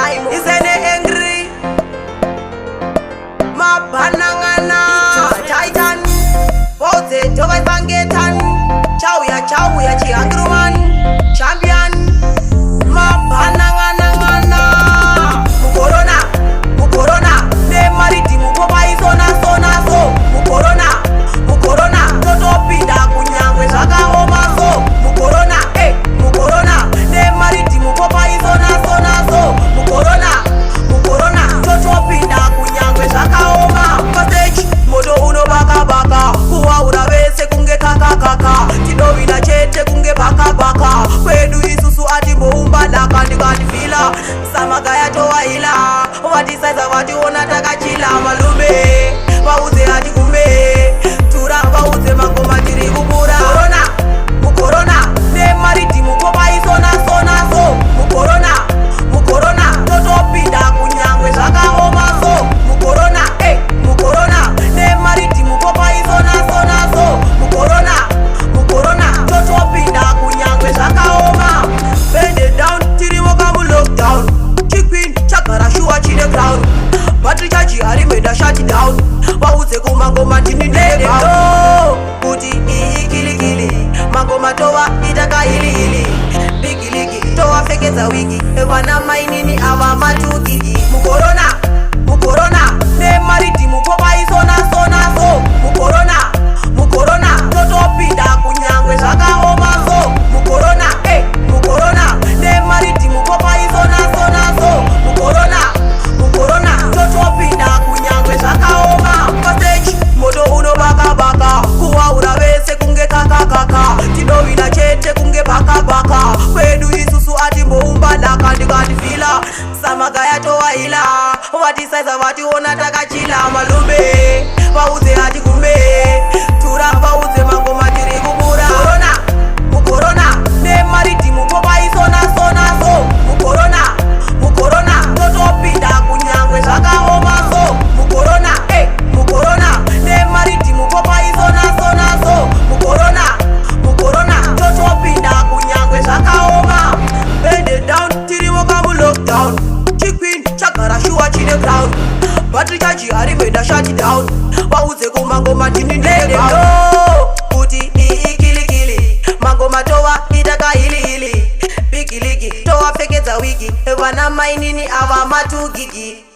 isene angry mabanangana titan boze toba bangetan chauya chihangruman champion mabanangana mukorona ne mariti mupopa isona so mukorona totopinda kunyangwe zvakaoma so mukorona ne mariti mupopa isona so mukorona totopinda kunyangwe zvakaoma pastage moto unobaka kuwaura vese kunge kakakaka tinovina chete kunge baka kwedu isusu atimboumba daka ndikandifila samagaya towaila vatisaiza vationa takachila malume vaudze atikume tura vaudze mangoma tiri kupura mukorona ne mariti mupopa isona so mukorona totopinda kunyangwe zvakaoma so mukorona ne mariti mupopa isona so mukorona totopinda kunyangwe zvakaoma bend down tiri mokamu lockdown chiqueen chagara shuwa chine ground battery charge harimeda shut down vaudze kumangoma tindindedo kuti iyi kilikili mangoma tova itaka hilihili bigiligi tova fekeza wigi vana mainini ava matukiki mukorona ne mariti mupopa isona so mukorona totopinda kunyangwe zvakaoma so mukorona ne mariti mupopa isona so mukorona totopinda kunyangwe zvakaoma pastage moto unobaka kuwaura vese kunge kakakaka tinovina chete kunge baka kwedu isusu atimboumba daka ndikandifila samagaya towaila vatisaiza vationa takachila malume vaudze atikume tura vaudze mangoma tiri kupura mukorona ne mariti mupopa isona so mukorona totopinda kunyangwe zvakaoma so mukorona ne mariti mupopa isona so mukorona totopinda kunyangwe zvakaoma bend down tiri mokamu lockdown chiqueen chagara shuwa chine ground battery charge harimeda shut down vaudze kumangoma tindindedo kuti iyi kilikili mangoma tova itaka hilihili bigiligi tova fekedza wigi vana mainini ava matugigi